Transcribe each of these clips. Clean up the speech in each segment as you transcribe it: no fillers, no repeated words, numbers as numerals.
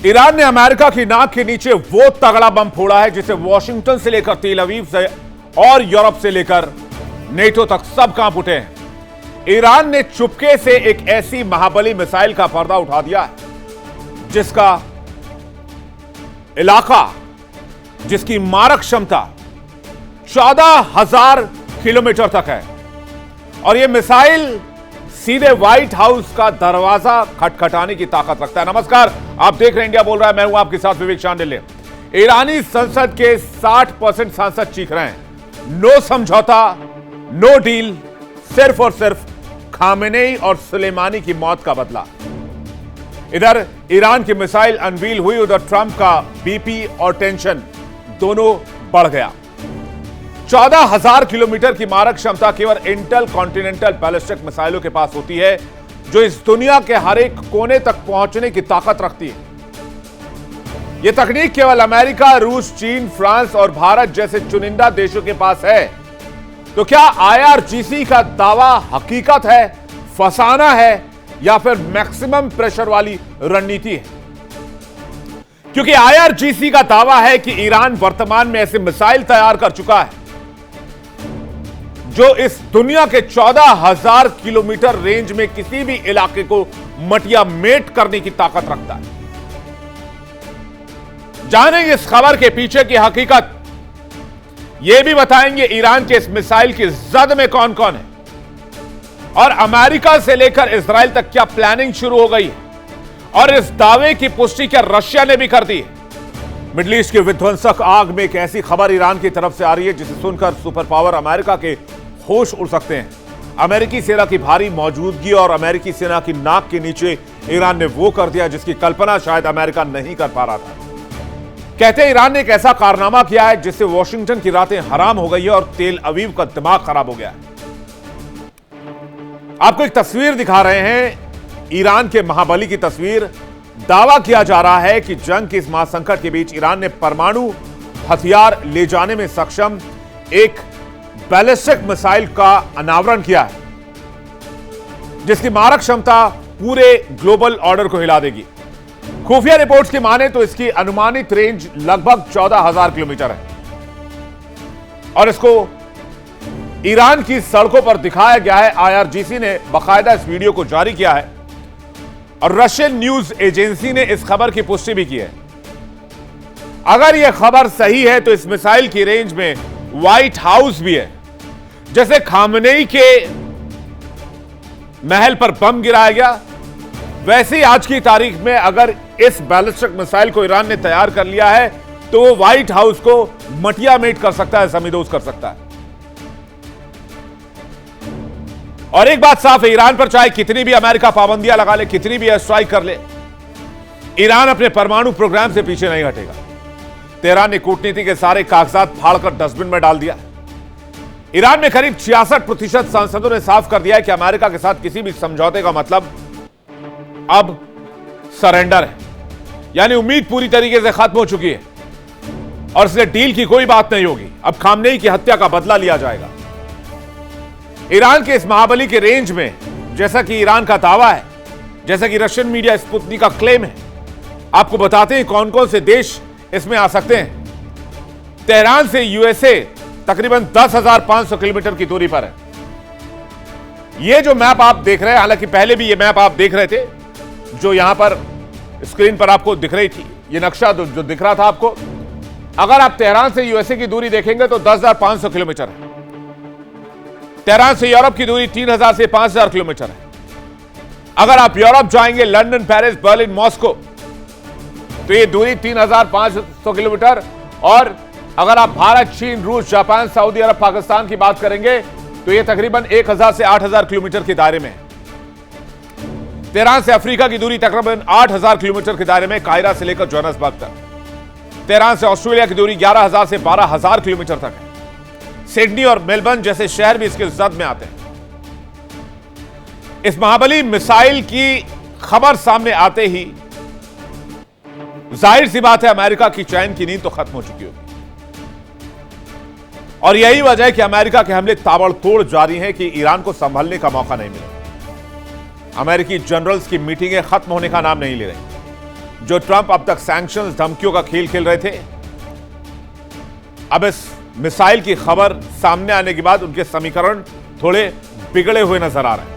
Iran ने America की नाक के नीचे वो तगड़ा बम फोड़ा है जिसे वॉशिंगटन से लेकर तेल अवीव से और यूरोप से लेकर नेटो तक सब कांप उठे हैं। ईरान ने चुपके से एक ऐसी महाबली मिसाइल का पर्दा उठा दिया है जिसका इलाका, जिसकी मारक क्षमता 14,000 किलोमीटर तक है और यह मिसाइल सीधे व्हाइट हाउस का दरवाजा खटखटाने की ताकत रखता है। नमस्कार, आप देख रहे हैं इंडिया बोल रहा है, मैं हूं आपके साथ विवेक शांडिल्य। ईरानी संसद के 60% सांसद चीख रहे हैं नो समझौता, नो डील, सिर्फ और सिर्फ खामेनेई और सुलेमानी की मौत का बदला। इधर ईरान की मिसाइल अनवील हुई, उधर ट्रंप का बीपी और टेंशन दोनों बढ़ गया। 14,000 किलोमीटर की मारक क्षमता केवल इंटेल कॉन्टिनेंटल बैलिस्टिक मिसाइलों के पास होती है, जो इस दुनिया के हर एक कोने तक पहुंचने की ताकत रखती है। यह तकनीक केवल अमेरिका, रूस, चीन, फ्रांस और भारत जैसे चुनिंदा देशों के पास है। तो क्या IRGC का दावा हकीकत है, फसाना है या फिर मैक्सिमम प्रेशर वाली रणनीति है? क्योंकि IRGC का दावा है कि ईरान वर्तमान में ऐसे मिसाइल तैयार कर चुका है जो इस दुनिया के 14,000 किलोमीटर रेंज में किसी भी इलाके को मटिया मेट करने की ताकत रखता है। जानेंगे इस खबर के पीछे की हकीकत, यह भी बताएंगे ईरान के इस मिसाइल की जद में कौन कौन है और अमेरिका से लेकर इजराइल तक क्या प्लानिंग शुरू हो गई है और इस दावे की पुष्टि क्या रशिया ने भी कर दी है। मिडिल ईस्ट के विध्वंसक आग में एक ऐसी खबर ईरान की तरफ से आ रही है जिसे सुनकर सुपर पावर अमेरिका के होश उड़ सकते हैं। अमेरिकी सेना की भारी मौजूदगी और अमेरिकी सेना की नाक के नीचे ईरान ने वो कर दिया जिसकी कल्पना शायद अमेरिका नहीं कर पा रहा था। कहते हैं ईरान ने एक ऐसा कारनामा किया है जिससे वॉशिंगटन की रातें हराम हो गई है और तेल अवीव का दिमाग खराब हो गया है। आपको एक तस्वीर दिखा रहे हैं, ईरान के महाबली की तस्वीर। दावा किया जा रहा है कि जंग के इस महासंकट के बीच ईरान ने परमाणु हथियार ले जाने में सक्षम एक बैलिस्टिक मिसाइल का अनावरण किया है जिसकी मारक क्षमता पूरे ग्लोबल ऑर्डर को हिला देगी। खुफिया रिपोर्ट्स की माने तो इसकी अनुमानित रेंज लगभग 14,000 किलोमीटर है और इसको ईरान की सड़कों पर दिखाया गया है। IRGC ने बाकायदा इस वीडियो को जारी किया है और रशियन न्यूज एजेंसी ने इस खबर की पुष्टि भी की है। अगर यह खबर सही है तो इस मिसाइल की रेंज में व्हाइट हाउस भी है। जैसे खामेनेई के महल पर बम गिराया गया, वैसे ही आज की तारीख में अगर इस बैलिस्टिक मिसाइल को ईरान ने तैयार कर लिया है तो वो व्हाइट हाउस को मटिया मेट कर सकता है, समीदोज कर सकता है। और एक बात साफ है, ईरान पर चाहे कितनी भी अमेरिका पाबंदियां लगा ले, कितनी भी एयर स्ट्राइक कर ले, ईरान अपने परमाणु प्रोग्राम से पीछे नहीं हटेगा। तेहरान ने कूटनीति के सारे कागजात फाड़कर डस्टबिन में डाल दिया। ईरान में करीब 66% सांसदों ने साफ कर दिया है कि अमेरिका के साथ किसी भी समझौते का मतलब अब सरेंडर है, यानी उम्मीद पूरी तरीके से खत्म हो चुकी है और इसलिए डील की कोई बात नहीं होगी। अब खामेनेई की हत्या का बदला लिया जाएगा। ईरान के इस महाबली के रेंज में, जैसा कि ईरान का दावा है, जैसा कि रशियन मीडिया स्पुतनिक का क्लेम है, आपको बताते हैं कौन कौन से देश इसमें आ सकते हैं। तेहरान से USA तकरीबन 10,500 किलोमीटर की दूरी पर है। यह जो मैप आप देख रहे हैं, हालांकि पहले भी यह मैप आप देख रहे थे जो यहां पर स्क्रीन पर आपको दिख रही थी, यह नक्शा जो दिख रहा था आपको। अगर आप तेहरान से USA की दूरी देखेंगे तो 10,500 किलोमीटर है। तेहरान से यूरोप की दूरी 3,000 से 5,000 किलोमीटर है। अगर आप यूरोप जाएंगे, लंदन, पेरिस, बर्लिन, मॉस्को, तो ये दूरी 3,500 किलोमीटर। और अगर आप भारत, चीन, रूस, जापान, सऊदी अरब, पाकिस्तान की बात करेंगे तो ये तकरीबन 1,000 से 8,000 किलोमीटर के दायरे में है। तेहरान से अफ्रीका की दूरी तकरीबन 8,000 किलोमीटर के दायरे में, कायरा से लेकर जोहान्सबर्ग तक। तेहरान से ऑस्ट्रेलिया की दूरी 11,000 से 12,000 किलोमीटर तक है। सिडनी और मेलबर्न जैसे शहर भी इसके जद में आते हैं। इस महाबली मिसाइल की खबर सामने आते ही जाहिर सी बात है अमेरिका की चैन की नींद तो खत्म हो चुकी होगी और यही वजह है कि अमेरिका के हमले ताबड़तोड़ जारी हैं कि ईरान को संभलने का मौका नहीं मिला। अमेरिकी जनरल्स की मीटिंगें खत्म होने का नाम नहीं ले रही। जो ट्रंप अब तक सैंक्शंस, धमकियों का खेल खेल रहे थे, अब इस मिसाइल की खबर सामने आने के बाद उनके समीकरण थोड़े बिगड़े हुए नजर आ रहे हैं।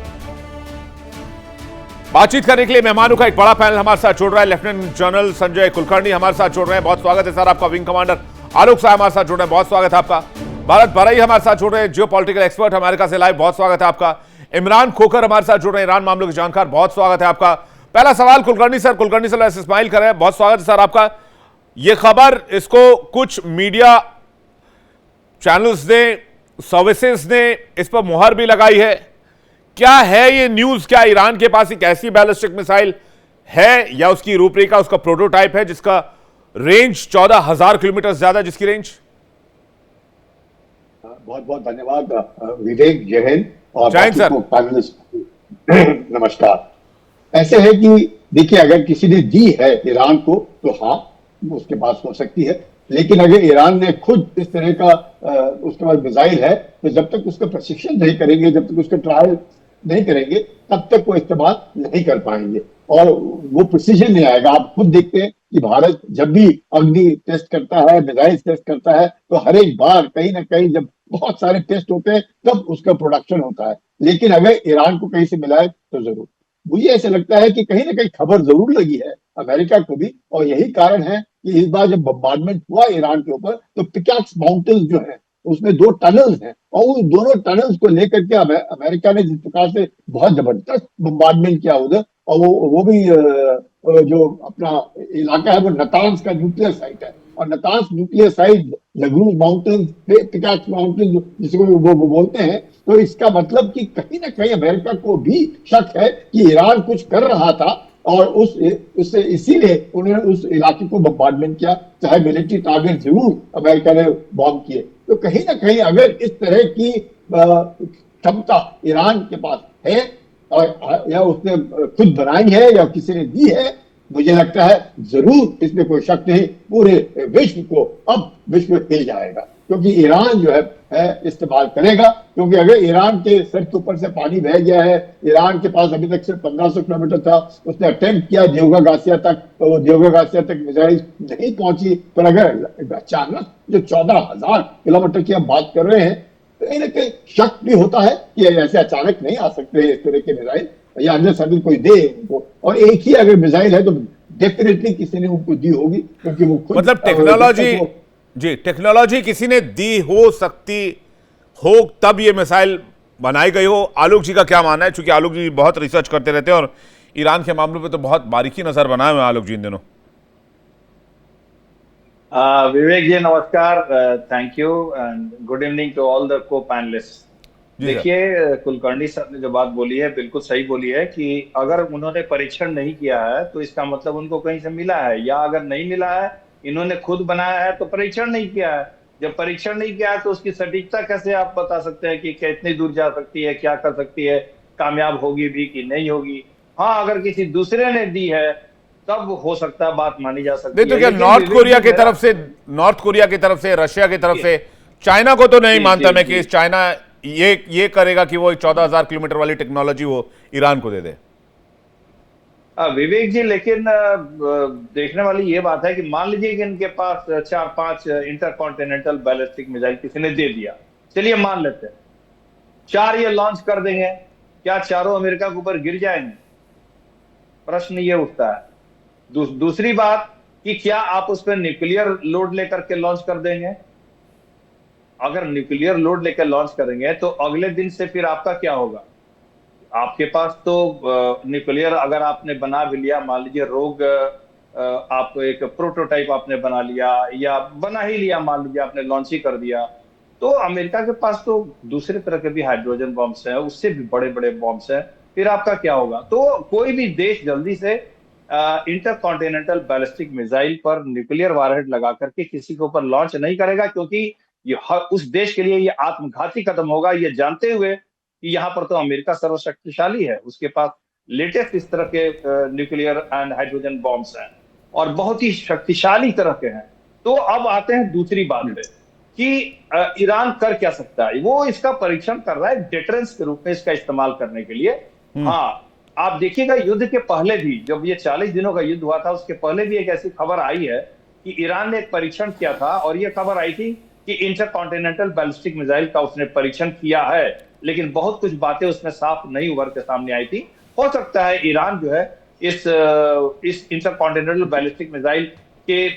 बातचीत करने के लिए मेहमानों का एक बड़ा पैनल हमारे साथ जुड़ रहा है। लेफ्टिनेंट जनरल संजय कुलकर्णी हमारे साथ जुड़ रहे हैं, बहुत स्वागत है सर आपका। विंग कमांडर आलोक साहब हमारे साथ जुड़ रहे हैं, बहुत स्वागत है आपका। भारत बरई हमारे साथ जुड़ रहे हैं, जियो पॉलिटिकल एक्सपर्ट अमेरिका से लाइव, बहुत स्वागत है आपका। इमरान खोकर हमारे साथ जुड़ रहे हैं, ईरान मामलों के जानकार, बहुत स्वागत है आपका। पहला सवाल कुलकर्णी सर इस्माइल कर रहे हैं, बहुत स्वागत है सर आपका। यह खबर, इसको कुछ मीडिया चैनल्स ने, सर्विसेज ने इस पर मुहर भी लगाई है। क्या है ये न्यूज? क्या ईरान के पास एक ऐसी बैलिस्टिक मिसाइल है या उसकी रूपरेखा, उसका प्रोटोटाइप है जिसका रेंज 14,000 किलोमीटर ज्यादा, जिसकी रेंज? बहुत बहुत धन्यवाद विवेक, जय हिंद और नमस्कार। ऐसे है कि देखिए, अगर किसी ने दी है ईरान को तो हाँ, उसके पास हो सकती है, लेकिन अगर ईरान ने खुद इस तरह का उसके पास मिसाइल है तो जब तक उसका प्रशिक्षण नहीं करेंगे, जब तक उसका ट्रायल नहीं करेंगे, तब तक वो इस्तेमाल नहीं कर पाएंगे और वो प्रिसीजन नहीं आएगा। आप खुद देखते हैं कि भारत जब भी अग्नि टेस्ट करता है, मिसाइल टेस्ट करता है, तो हर एक बार कहीं ना कहीं जब बहुत सारे टेस्ट होते हैं तब उसका प्रोडक्शन होता है। लेकिन अगर ईरान को कहीं से मिला है तो जरूर, मुझे ऐसा लगता है कि कहीं ना कहीं खबर जरूर लगी है अमेरिका को भी, और यही कारण है कि इस बार जब बम्बार्डमेंट हुआ ईरान के ऊपर तो पिकाक्स माउंटेन्स जो है उसमें 2 टनल्स हैं और उन दोनों टनल्स को लेकर के अमेरिका ने जिस प्रकार से बहुत जबरदस्त बम्बार्डमेंट किया उधर, और वो भी जो अपना इलाका है वो नतांज का न्यूक्लियर साइट है, और नतांज न्यूक्लियर साइट लग्रूज माउंटेन्स, पिकाक्स माउंटेन्स जिसको वो बोलते हैं। तो इसका मतलब कि कहीं ना कहीं अमेरिका को भी शक है कि ईरान कुछ कर रहा था और उससे इसीलिए उन्होंने उस इलाके को बम्बार्डमेंट किया, चाहे मिलिट्री टारगेट जरूर अमेरिका ने बॉम्ब किए। तो कहीं ना कहीं अगर इस तरह की क्षमता ईरान के पास है और या उसने खुद बनाई है या किसी ने दी है, मुझे लगता है जरूर, इसमें कोई शक नहीं, पूरे विश्व को अब विश्व हिल जाएगा, क्योंकि ईरान जो है इस्तेमाल करेगा। क्योंकि अगर ईरान के सर के ऊपर से पानी बह गया है, ईरान के पास अभी तक सिर्फ 1500 किलोमीटर था, उसने अटेम्प्ट किया देवगा गासिया तक, तो वो देवगा गासिया तक मिसाइल नहीं पहुंची, पर अगर अचानक जो 14,000 किलोमीटर की हम बात कर रहे हैं, कहीं ना कहीं शक भी होता है कि ऐसे अचानक नहीं आ सकते इस तरह के मिसाइल, या अंदर सभी कोई दे उनको, और एक ही अगर मिसाइल है तो डेफिनेटली किसी ने उनको दी होगी, क्योंकि वो खुद मतलब टेक्नोलॉजी किसी ने दी हो सकती हो तब ये मिसाइल बनाई गई हो। आलोक जी का क्या मानना है, चूंकि आलोक जी बहुत रिसर्च करते रहते हैं और ईरान के मामलों पे तो बहुत बारीकी नजर बनाए हुए आलोक जी इन दिनों। विवेक जी नमस्कार, thank you and good evening to all the को पैनलिस्ट। देखिए, कुलकर्णी सर ने जो बात बोली है बिल्कुल सही बोली है कि अगर उन्होंने परीक्षण नहीं किया है तो इसका मतलब उनको कहीं से मिला है, या अगर नहीं मिला है, इन्होंने खुद बनाया है तो परीक्षण नहीं किया है। जब परीक्षण नहीं किया है तो उसकी सटीकता कैसे आप बता सकते हैं कि कितनी दूर जा सकती है, क्या कर सकती है, कामयाब होगी भी कि नहीं होगी। हाँ, अगर किसी दूसरे ने दी है तब हो सकता है बात मानी जा सकती है। तो क्या नॉर्थ कोरिया की तरफ से, रशिया की तरफ से, चाइना को तो नहीं मानता मैं कि चाइना ये करेगा कि वो 14,000 किलोमीटर वाली टेक्नोलॉजी वो ईरान को दे दे। विवेक जी, लेकिन देखने वाली ये बात है कि मान लीजिए कि इनके पास 4-5 इंटरकॉन्टिनेंटल बैलिस्टिक मिसाइल किसी ने दे दिया, चलिए मान लेते हैं 4 ये लॉन्च कर देंगे, क्या चारों अमेरिका के ऊपर गिर जाएंगे? प्रश्न ये उठता है। दूसरी बात कि क्या आप उस पर न्यूक्लियर लोड लेकर के लॉन्च कर देंगे? अगर न्यूक्लियर लोड लेकर लॉन्च करेंगे तो अगले दिन से फिर आपका क्या होगा? आपके पास तो न्यूक्लियर अगर आपने बना भी लिया, मान लीजिए रोग आप एक प्रोटोटाइप आपने बना लिया या बना ही लिया, मान लीजिए आपने लॉन्च ही कर दिया, तो अमेरिका के पास तो दूसरे तरह के भी हाइड्रोजन बॉम्ब्स हैं, उससे भी बड़े बड़े बॉम्ब्स हैं, फिर आपका क्या होगा? तो कोई भी देश जल्दी से इंटरकॉन्टिनेंटल बैलिस्टिक मिसाइल पर न्यूक्लियर वारहेड लगा करके किसी के ऊपर लॉन्च नहीं करेगा, क्योंकि ये उस देश के लिए ये आत्मघाती कदम होगा, ये जानते हुए कि यहाँ पर तो अमेरिका सर्वशक्तिशाली है, उसके पास लेटेस्ट इस तरह के न्यूक्लियर एंड हाइड्रोजन बॉम्ब्स हैं और बहुत ही शक्तिशाली तरह के हैं। तो अब आते हैं दूसरी बात पे कि ईरान कर क्या सकता है। वो इसका परीक्षण कर रहा है डेटरेंस के रूप में इसका इस्तेमाल करने के लिए। हाँ, आप देखिएगा युद्ध के पहले भी, जब ये 40 दिनों का युद्ध हुआ था उसके पहले भी एक ऐसी खबर आई है कि ईरान ने एक परीक्षण किया था, और ये खबर आई थी कि इंटरकॉन्टिनेंटल बैलिस्टिक मिसाइल का उसने परीक्षण किया है, लेकिन बहुत कुछ बातें उसमें साफ नहीं उभर के सामने आई थी। हो सकता है ईरान जो है इस इंटरकॉन्टिनेंटल बैलिस्टिक मिसाइल के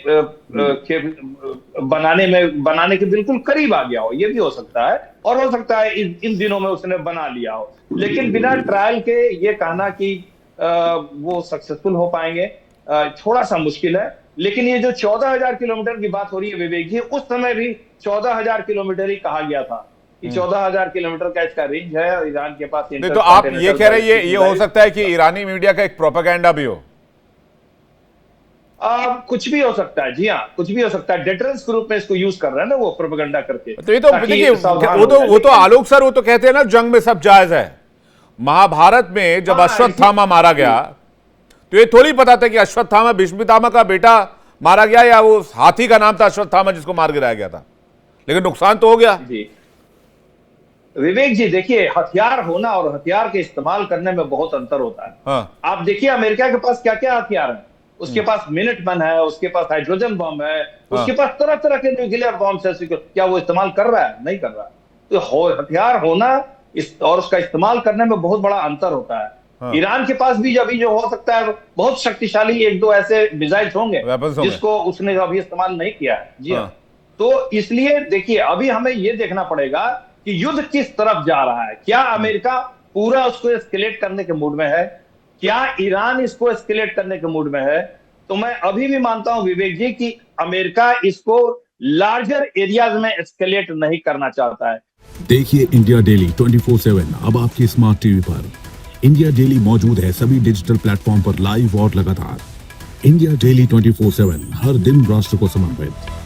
बनाने के बिल्कुल करीब आ गया हो, ये भी हो सकता है, और हो सकता है इन दिनों में उसने बना लिया हो। लेकिन बिना ट्रायल के ये कहना कि वो सक्सेसफुल हो पाएंगे थोड़ा सा मुश्किल है। लेकिन ये जो 14,000 किलोमीटर की बात हो रही है विवेक जी, उस समय भी 14,000 किलोमीटर ही कहा गया था कि 14,000 किलोमीटर का इसका रेंज है और ईरान के पास। नहीं तो आप ये कह रहे हैं ये हो सकता है कि ईरानी मीडिया का एक प्रोपेगेंडा भी हो? कुछ भी हो सकता है, जी हाँ, कुछ भी हो सकता है। डेटरेंस के रूप में इसको यूज कर रहे हैं ना वो प्रोपेगेंडा करके। तो ये तो देखिए वो तो आलोक सर वो तो कहते हैं ना जंग में सब जायज है। महाभारत में जब अश्वत्थामा मारा गया तो ये थोड़ी पता था कि अश्वत्थामा भीष्मपितामह का बेटा मारा गया या वो हाथी का नाम था अश्वत्थामा जिसको मार गिराया गया था, लेकिन नुकसान तो हो गया। जी विवेक जी, देखिए हथियार होना और हथियार के इस्तेमाल करने में बहुत अंतर होता है। हाँ। आप देखिए अमेरिका के पास क्या क्या हथियार है, उसके पास मिनटमैन है, उसके पास हाइड्रोजन बम है, उसके पास तरह तरह के न्यूक्लियर बॉम्ब है, क्या वो इस्तेमाल कर रहा है? नहीं कर रहा। तो हथियार होना और उसका इस्तेमाल करने में बहुत बड़ा अंतर होता है। हाँ। ईरान के पास भी अभी जो हो सकता है बहुत शक्तिशाली एक दो ऐसे मिसाइल होंगे जिसको उसने अभी इस्तेमाल नहीं किया है। जी हाँ। तो इसलिए देखिए अभी हमें यह देखना पड़ेगा कि युद्ध किस तरफ जा रहा है। क्या अमेरिका पूरा उसको एस्केलेट करने के मूड में है? क्या ईरान इसको एस्केलेट करने के मूड में है? तो मैं अभी भी मानता हूं विवेक जी कि अमेरिका इसको लार्जर एरियाज में एस्केलेट नहीं करना चाहता है। देखिए इंडिया डेली 24/7 अब आपकी स्मार्ट टीवी पर। इंडिया डेली मौजूद है सभी डिजिटल प्लेटफॉर्म पर लाइव और लगातार। इंडिया डेली 24/7 हर दिन राष्ट्र को समर्पित।